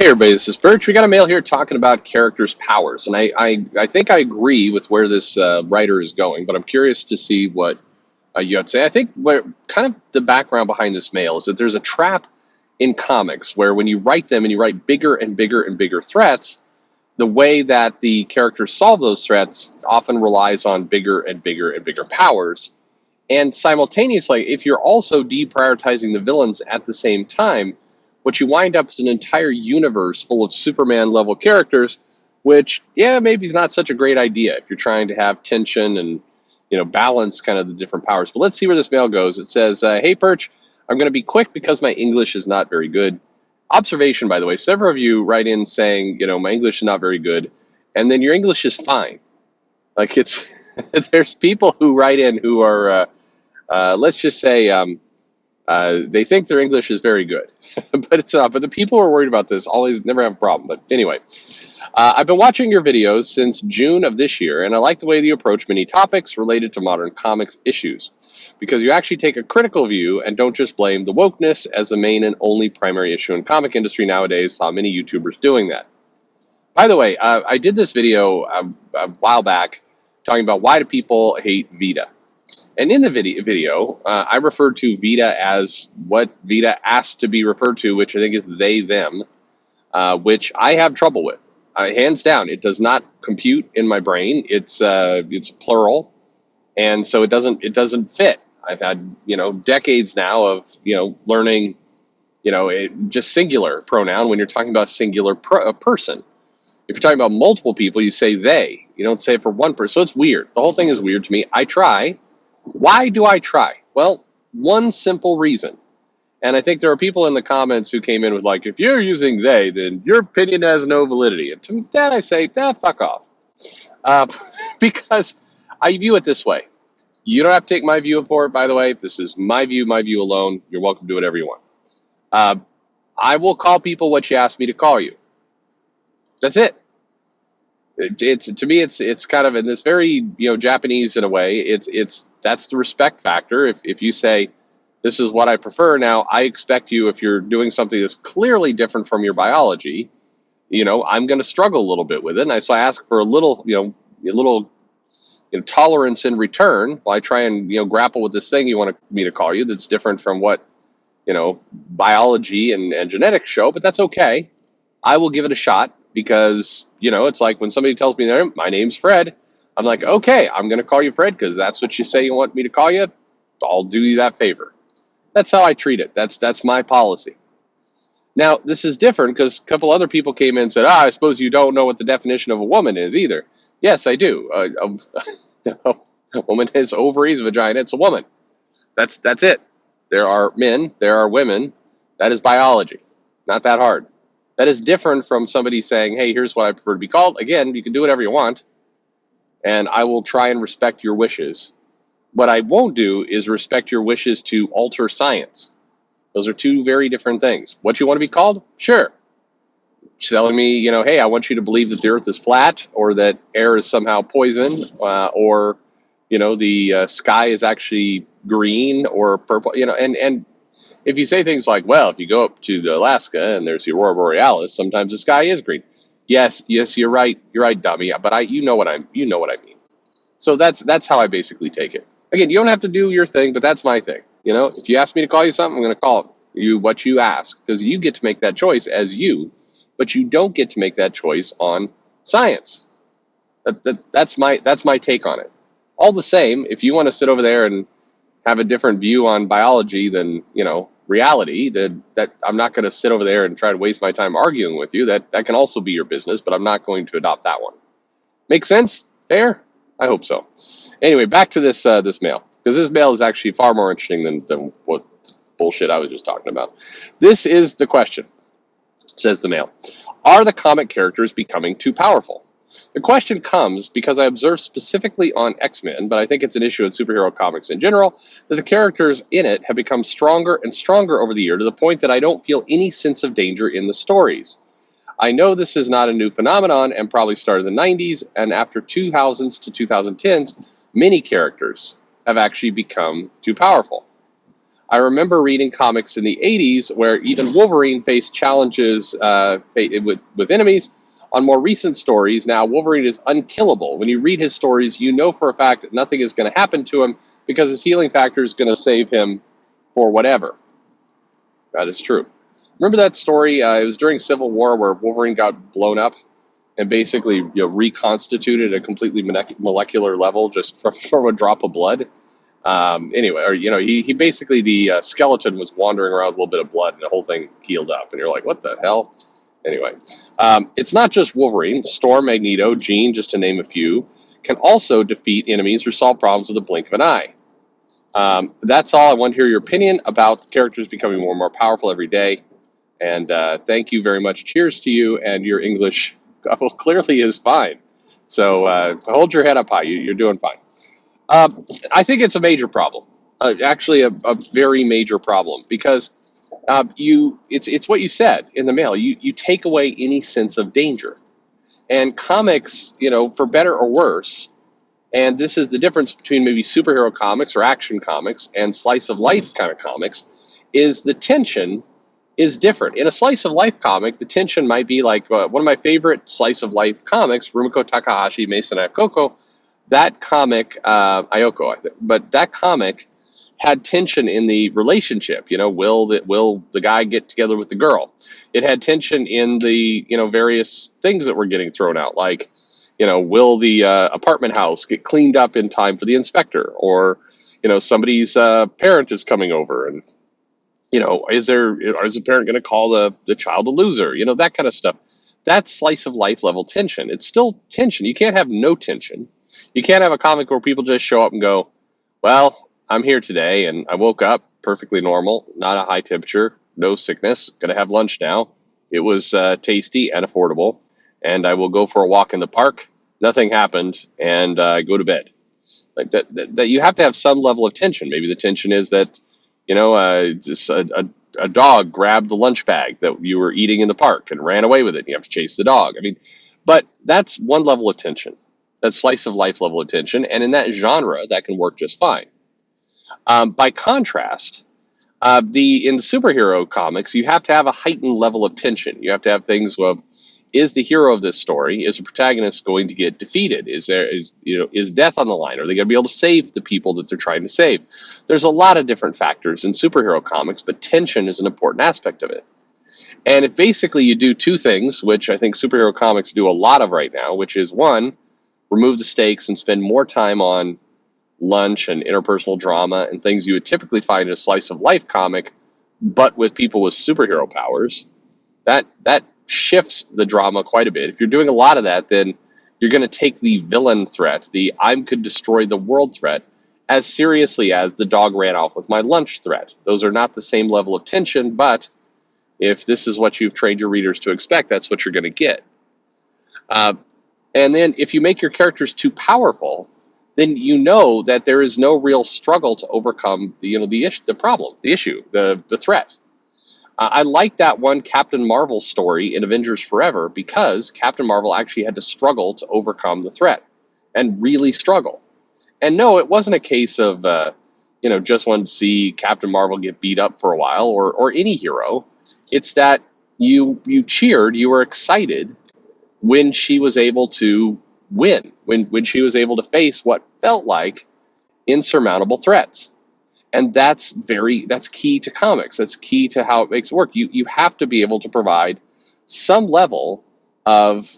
Hey everybody, this is Perch. We got a mail here talking about characters' powers, and I think I agree with where this writer is going, but I'm curious to see what you have to say. I think where kind of the background behind this mail is that there's a trap in comics where when you write them and you write bigger and bigger and bigger threats, the way that the characters solve those threats often relies on bigger and bigger and bigger powers. And simultaneously, if you're also deprioritizing the villains at the same time, what you wind up is an entire universe full of Superman level characters, which, yeah, maybe is not such a great idea if you're trying to have tension and, balance kind of the different powers. But let's see where this mail goes. It says, hey, Perch, I'm going to be quick because my English is not very good. Observation, by the way, several of you write in saying, my English is not very good, and then your English is fine. Like it's, there's people who write in who are, let's just say, they think their English is very good, but it's not. But the people who are worried about this always never have a problem. But anyway, I've been watching your videos since June of this year, and I like the way you approach many topics related to modern comics issues, because you actually take a critical view and don't just blame the wokeness as the main and only primary issue in comic industry nowadays. Saw many YouTubers doing that. By the way, I did this video a while back talking about why do people hate Vita. And in the video, I referred to Vita as what Vita asked to be referred to, which I think is they, them, which I have trouble with. Hands down, it does not compute in my brain. It's plural, and so it doesn't fit. I've had decades now of learning just singular pronoun when you're talking about singular person. If you're talking about multiple people, you say they. You don't say it for one person. So it's weird. The whole thing is weird to me. I try. Why do I try? Well, one simple reason. And I think there are people in the comments who came in with like, if you're using they, then your opinion has no validity. And to that I say, fuck off. Uh, because I view it this way. You don't have to take my view for it, by the way. This is my view alone. You're welcome to do whatever you want. I will call people what you asked me to call you. That's it. It's to me, it's kind of in this very Japanese in a way. That's the respect factor. If you say this is what I prefer, now I expect you, if you're doing something that's clearly different from your biology, I'm going to struggle a little bit with it. And so I ask for a little tolerance in return while I try and grapple with this thing you want me to call you that's different from what biology and genetics show. But that's okay. I will give it a shot. Because, it's like when somebody tells me my name's Fred, I'm like, okay, I'm going to call you Fred because that's what you say you want me to call you. I'll do you that favor. That's how I treat it. That's my policy. Now, this is different because a couple other people came in and said, I suppose you don't know what the definition of a woman is either. Yes, I do. A woman has ovaries, vagina, it's a woman. That's it. There are men, there are women. That is biology. Not that hard. That is different from somebody saying, hey, here's what I prefer to be called. Again, you can do whatever you want, and I will try and respect your wishes. What I won't do is respect your wishes to alter science. Those are two very different things. What you want to be called? Sure. Telling me, hey, I want you to believe that the earth is flat or that air is somehow poison or, the sky is actually green or purple, and if you say things like, well, if you go up to Alaska and there's the aurora borealis, sometimes the sky is green. Yes, you're right. You're right, dummy. But you know what I mean. So that's how I basically take it. Again, you don't have to do your thing, but that's my thing. If you ask me to call you something, I'm going to call you what you ask because you get to make that choice as you, but you don't get to make that choice on science. That's my take on it. All the same, if you want to sit over there and have a different view on biology than reality, that I'm not going to sit over there and try to waste my time arguing with you. That can also be your business, but I'm not going to adopt that one. Make sense? Fair? I hope so. Anyway, back to this mail, because this mail is actually far more interesting than what bullshit I was just talking about. This is the question, says the mail. Are the comic characters becoming too powerful? The question comes because I observed specifically on X-Men, but I think it's an issue in superhero comics in general, that the characters in it have become stronger and stronger over the year to the point that I don't feel any sense of danger in the stories. I know this is not a new phenomenon and probably started in the 90s, and after 2000s to 2010s, many characters have actually become too powerful. I remember reading comics in the 80s where even Wolverine faced challenges with enemies. On more recent stories, now Wolverine is unkillable. When you read his stories, you know for a fact that nothing is going to happen to him because his healing factor is going to save him for whatever. That is true. Remember that story? It was during Civil War where Wolverine got blown up and basically reconstituted at a completely molecular level just from a drop of blood. Anyway, or he basically the skeleton was wandering around with a little bit of blood, and the whole thing healed up, and you're like, what the hell? Anyway, it's not just Wolverine. Storm, Magneto, Jean, just to name a few, can also defeat enemies or solve problems with a blink of an eye. That's all. I want to hear your opinion about characters becoming more and more powerful every day. And thank you very much. Cheers to you, and your English clearly is fine. So hold your head up high. You're doing fine. I think it's a major problem. Actually, a very major problem because it's what you said in the mail. You take away any sense of danger, and comics, for better or worse. And this is the difference between maybe superhero comics or action comics and slice of life kind of comics, is the tension is different. In a slice of life comic, the tension might be like one of my favorite slice of life comics, Rumiko Takahashi, Mason Ayoko. That comic, Ayoko, I think, but that comic had tension in the relationship. Will the guy get together with the girl? It had tension in the various things that were getting thrown out, like will the apartment house get cleaned up in time for the inspector, or somebody's parent is coming over, and is the parent going to call the child a loser? That kind of stuff. That's slice of life level tension. It's still tension. You can't have no tension. You can't have a comic where people just show up and go, well, I'm here today and I woke up perfectly normal, not a high temperature, no sickness, gonna have lunch now. It was tasty and affordable, and I will go for a walk in the park. Nothing happened, and go to bed. Like that you have to have some level of tension. Maybe the tension is that just a dog grabbed the lunch bag that you were eating in the park and ran away with it. And you have to chase the dog. But that's one level of tension. That's slice of life level of tension, and in that genre, that can work just fine. By contrast, in the superhero comics, you have to have a heightened level of tension. You have to have things of, is the hero of this story, is the protagonist going to get defeated? Is death on the line? Are they going to be able to save the people that they're trying to save? There's a lot of different factors in superhero comics, but tension is an important aspect of it. And if basically you do two things, which I think superhero comics do a lot of right now, which is one, remove the stakes and spend more time on lunch and interpersonal drama and things you would typically find in a slice of life comic, but with people with superhero powers, that shifts the drama quite a bit. If you're doing a lot of that, then you're going to take the villain threat, the I could destroy the world threat, as seriously as the dog ran off with my lunch threat. Those are not the same level of tension, but if this is what you've trained your readers to expect, that's what you're going to get. And then if you make your characters too powerful, then you know that there is no real struggle to overcome the issue, the threat. I like that one Captain Marvel story in Avengers Forever because Captain Marvel actually had to struggle to overcome the threat and really struggle. And no, it wasn't a case of just wanted to see Captain Marvel get beat up for a while or any hero. It's that you cheered, you were excited when she was able to win, when she was able to face what felt like insurmountable threats. And that's key to comics. That's key to how it makes it work. You have to be able to provide some level of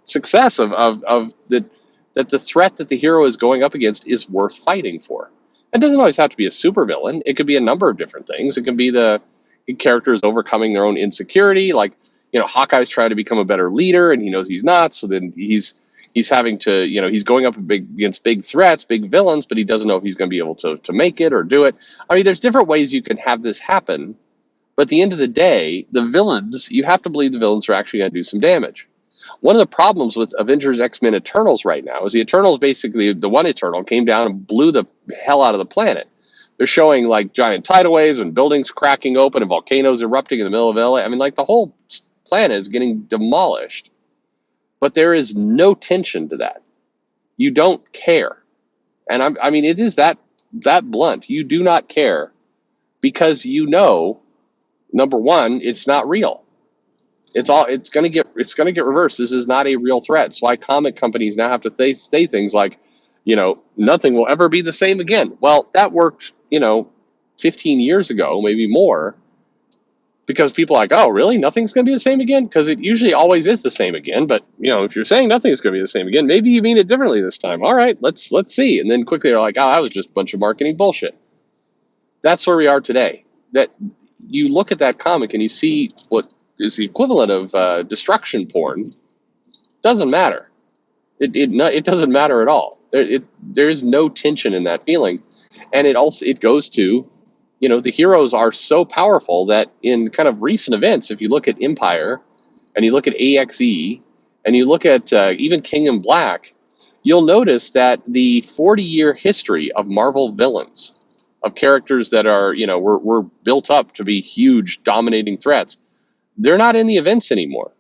success that the threat that the hero is going up against is worth fighting for. It doesn't always have to be a supervillain. It could be a number of different things. It can be the characters overcoming their own insecurity, like Hawkeye's trying to become a better leader and he knows he's not, so then he's having to, he's going up against big threats, big villains, but he doesn't know if he's going to be able to make it or do it. I mean, there's different ways you can have this happen, but at the end of the day, the villains, you have to believe the villains are actually going to do some damage. One of the problems with Avengers X-Men Eternals right now is the Eternals, basically, the one Eternal came down and blew the hell out of the planet. They're showing like giant tidal waves and buildings cracking open and volcanoes erupting in the middle of LA. I mean, like the whole planet is getting demolished. But there is no tension to that. You don't care. And I mean, it is that that blunt. You do not care because you know, number one, it's not real. It's gonna get reversed. This is not a real threat. It's why comic companies now have to say things like, nothing will ever be the same again. Well, that worked, 15 years ago, maybe more, because people are like, oh, really? Nothing's going to be the same again? Because it usually always is the same again. But if you're saying nothing's going to be the same again, maybe you mean it differently this time. All right, let's see. And then quickly they're like, oh, that was just a bunch of marketing bullshit. That's where we are today. That you look at that comic and you see what is the equivalent of destruction porn. Doesn't matter. It doesn't matter at all. There's no tension in that feeling, and it goes to, the heroes are so powerful that in kind of recent events, if you look at Empire, and you look at AXE, and you look at even King in Black, you'll notice that the 40-year history of Marvel villains, of characters that are were built up to be huge, dominating threats, they're not in the events anymore.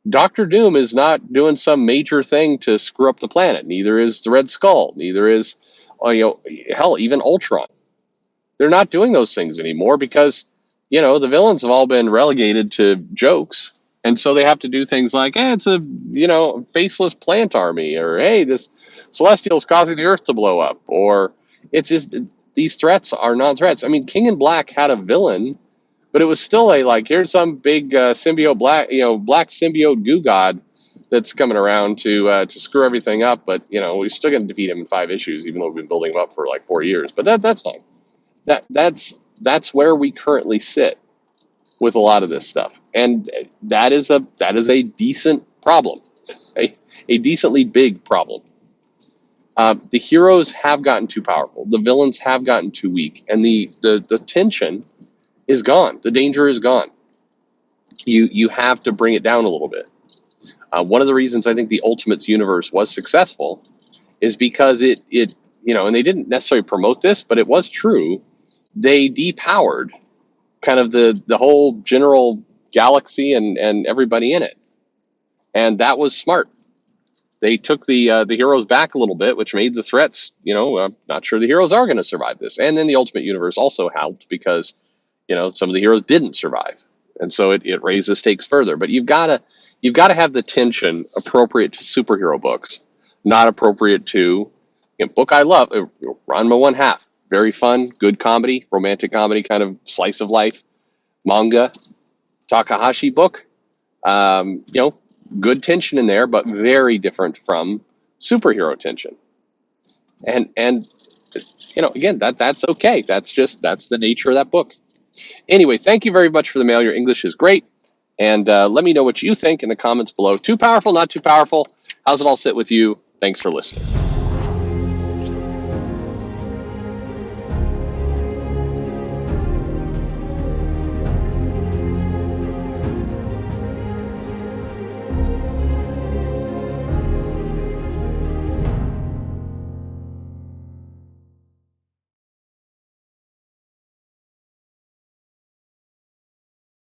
Doctor Doom is not doing some major thing to screw up the planet. Neither is the Red Skull. Neither is, hell, even Ultron. They're not doing those things anymore because, the villains have all been relegated to jokes. And so they have to do things like, it's a, faceless plant army, or, hey, this Celestial's causing the Earth to blow up. Or it's just, these threats are non-threats. I mean, King in Black had a villain, but it was still here's some big symbiote black symbiote goo god that's coming around to screw everything up. But we're still going to defeat him in 5 issues, even though we've been building him up for like 4 years. But that's fine. That's where we currently sit with a lot of this stuff, and that is a decent problem, a decently big problem. The heroes have gotten too powerful. The villains have gotten too weak, and the tension is gone. The danger is gone. You have to bring it down a little bit. One of the reasons I think the Ultimates universe was successful is because it and they didn't necessarily promote this, but it was true. They depowered kind of the whole general galaxy and everybody in it, and that was smart. They took the heroes back a little bit, which made the threats. I'm not sure the heroes are going to survive this. And then the Ultimate Universe also helped because some of the heroes didn't survive, and so it raised the stakes further. But you've got to have the tension appropriate to superhero books, not appropriate to book I love, Ranma One Half. Very fun, good comedy, romantic comedy, kind of slice of life manga. Takahashi book, good tension in there, but very different from superhero tension. And again, that's okay. That's the nature of that book. Anyway, thank you very much for the mail. Your English is great. And let me know what you think in the comments below. Too powerful, not too powerful? How's it all sit with you? Thanks for listening.